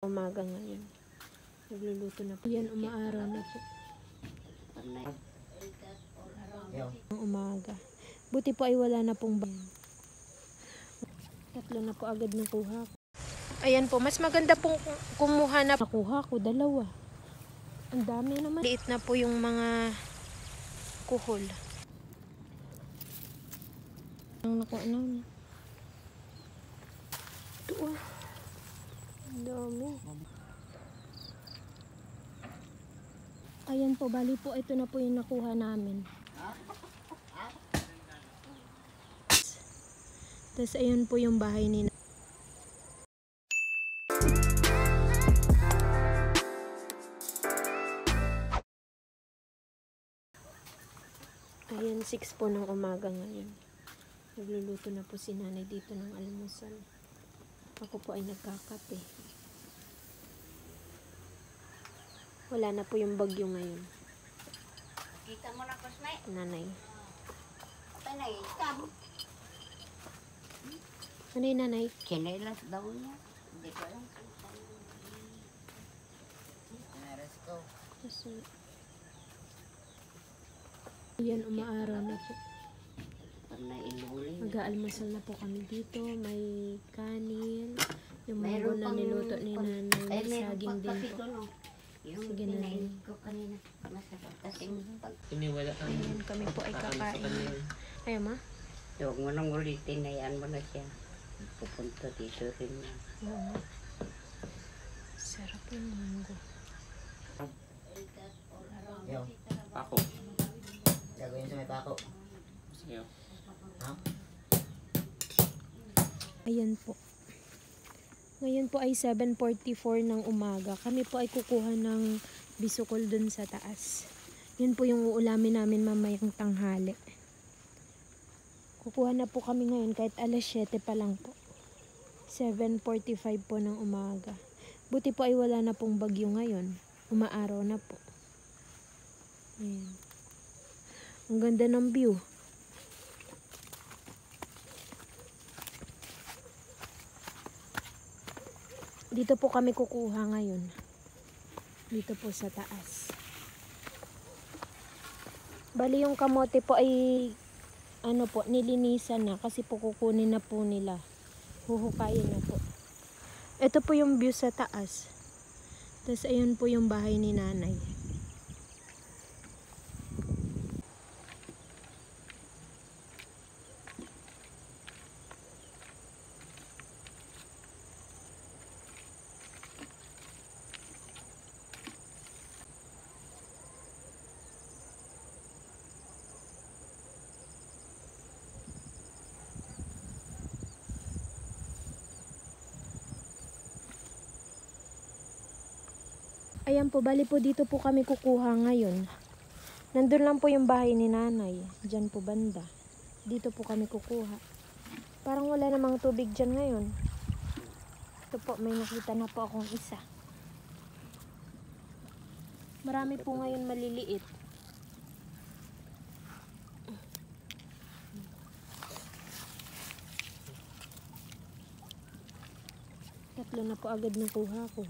Umaga ngayon. Nagluluto na po. Yan, umaaraw na po. Umaga. Buti po ay wala na pong bayan. Tatlo na po agad nakuha ko. Ayan po, mas maganda pong kumuha na. Nakuha ko, dalawa. Ang dami naman. Liit na po yung mga kuhol. Ang nakuha namin. Ito ah. Ang dami. Ayan po, bali po, ito na po yung nakuha namin. Tapos ayun po yung bahay ni Ayan, 6 po ng umaga ngayon. Nagluluto na po si nanay dito ng almusal. Ako po ay nagkakape. Wala na po yung bagyo ngayon. Kita mo na, Kusmay. Nanay. Panay, kam. Ano yung nanay? Kinelas daw niya. Hindi ko alam. Kinelas ko. Ayan, umaaraw na po. Panay, inuuli. Mag-aalmusal na po kami dito. May kanin. Yung munggo na niluto ni nanay. May saging din po. Yung sige na rin. ko kanina. Masarap kasing pag... Iniwala ang Ayan, kami po ay kakain. Ayaw ma? Huwag mo nang ulitin. Hayaan mo na siya. Pupunta dito rin na. Oo. Sarap yung munggo. Yo, Pako. gagawin sa may pako. Sige. Ha? Ayan po. Ngayon po ay 7:44 ng umaga. Kami po ay kukuha ng bisukol dun sa taas. Yun po yung uulamin namin mamayang tanghali. Kukuha na po kami ngayon kahit alas 7 pa lang po. 7:45 po ng umaga. Buti po ay wala na pong bagyo ngayon. Umaaraw na po. Ayan. Ang ganda ng view. Dito po kami kukuha ngayon. Dito po sa taas. Bali yung kamote po ay ano po, nilinisan na kasi po kukunin na po nila. Huhukayin na po. Ito po yung view sa taas. Tapos ayun po yung bahay ni nanay. Ayan po, bali po dito po kami kukuha ngayon. Nandun lang po yung bahay ni nanay. Diyan po banda. Dito po kami kukuha. Parang wala namang tubig dyan ngayon. Ito po, may nakita na po akong isa. Marami po ngayon maliliit. Tatlo na po agad nakuha ko.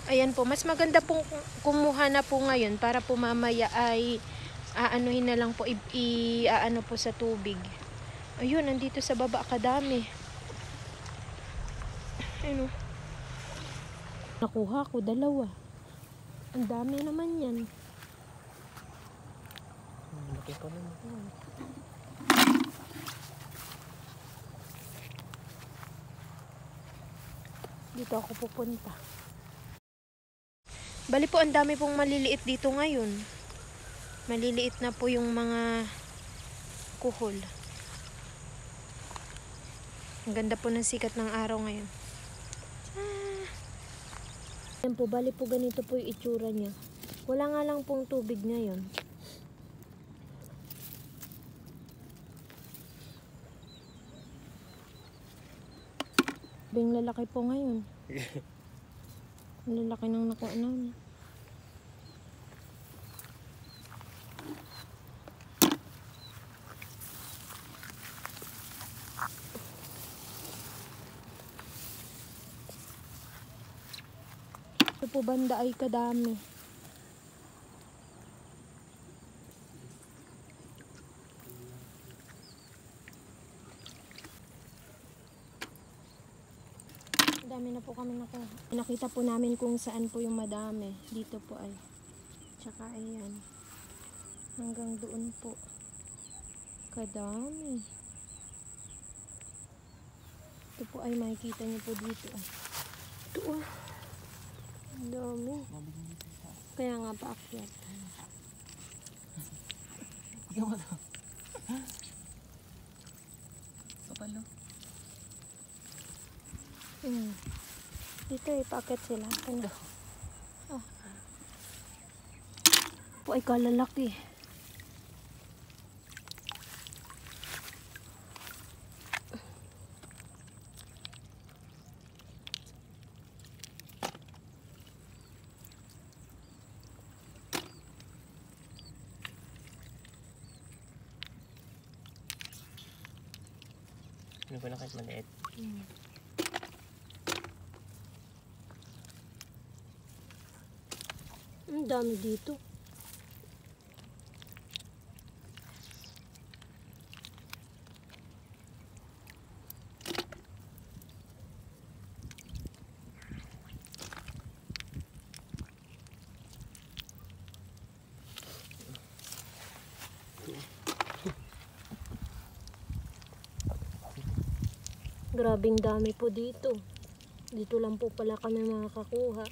Ayan po, mas maganda pong kumuha na po ngayon para po mamaya ay aanuhin na lang po, aano po sa tubig. Ayun, nandito sa baba kadami. Ayun o. Nakuha ko, dalawa. Ang dami naman yan. Laki pa naman. Dito ako pupunta. Bali po, ang dami pong maliliit dito ngayon. Maliliit na po yung mga kuhol. Ang ganda po ng sikat ng araw ngayon. Ayan po, bali po ganito po yung itsura niya. Wala nga lang pong tubig ngayon. Bing lalaki po ngayon. Ang lalaki ng nakuha namin. po banda ay kadami. Dami na po kami nakuha. Nakita po namin kung saan po yung madami. Dito po ay. Tsaka ayan. Hanggang doon po. Kadami. Ito po ay makikita niyo po dito. Ito ah. Ang dami. Kaya nga paakyat. Ikaw mo daw. Kapalo. Dito eh, paakyat sila. Ano? Ah. Po ay kalalaki. Ano ko na kahit maliit. Ang dami dito. Grabing dami po dito. Dito lang po pala kami makakakuha.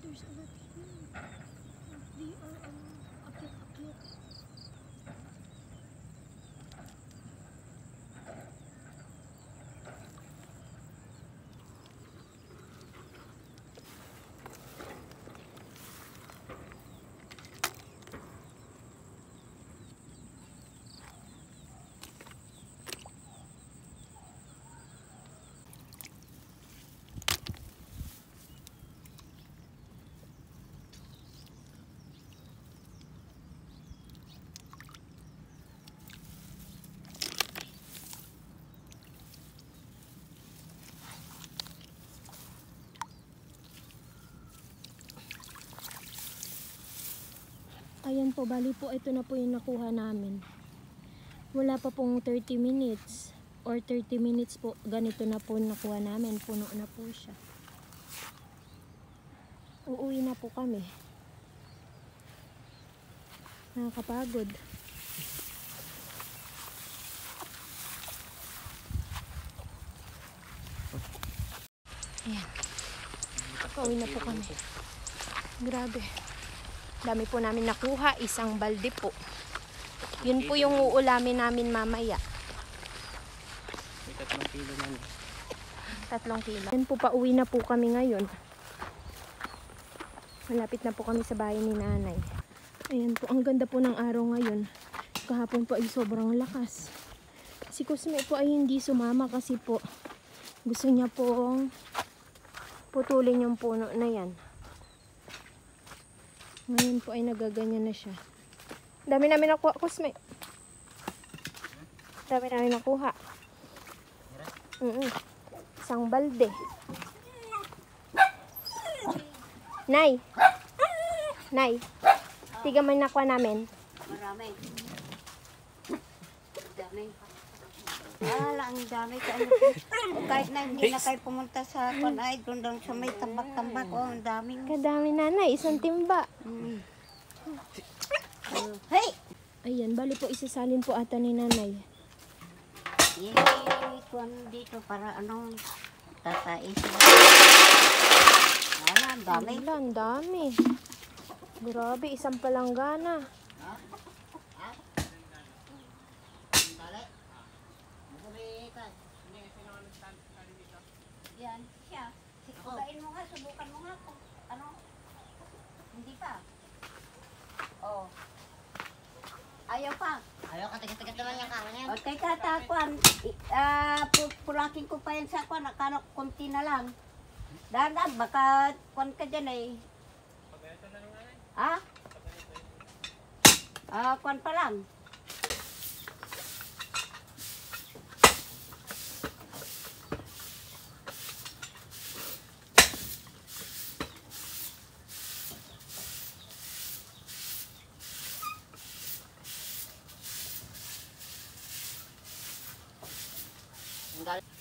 There's a lot here. They are akyat-akyat. Ayan po, bali po, ito na po yung nakuha namin. Wala pa pong 30 minutes or 30 minutes po, ganito na po nakuha namin. Puno na po siya. Uuwi na po kami. Nakakapagod. Ayan. Pauwi na po kami. Grabe. Dami po namin nakuha, isang balde po. Yun po yung uulamin namin mamaya. May 3 kilo man. 3 kilo. Yan po, pauwi na po kami ngayon. Malapit na po kami sa bahay ni nanay. Ayan po, ang ganda po ng araw ngayon. Kahapon po ay sobrang lakas. Si Cosme po ay hindi sumama kasi po gusto niya pong putulin yung puno na yan. Ngayon po ay nagaganyan na siya. Dami namin nakuha, Cosme. Dami namin nakuha. Isang balde. Nay. Nay. Tiga man nakuha namin. Marami. Dami. Wala, ang dami. Kahit na hindi na kayo pumunta sa Panay, doon lang sa may tambak-tambak. Oh, ang dami. Kadami nanay, isang timba. Hey! Ayan, bali po isasalin po ata ni nanay. Kuan dito para ano, tatais. Wala, ang dami. Wala, ang dami. Grabe, isang palanggana. Yan. Pagkain mo nga, subukan mo nga. Kung, ano? Hindi pa. Oh. Ayaw pa. Ayaw ka, tigas-tigas naman yung kama niya. O, teka, takuan. Pulakin ko pa yan sa kuan. Akala ko konti na lang. Dahan-dahan, baka kuan ka dyan eh. Ha? Kuan pa lang. Ang galing.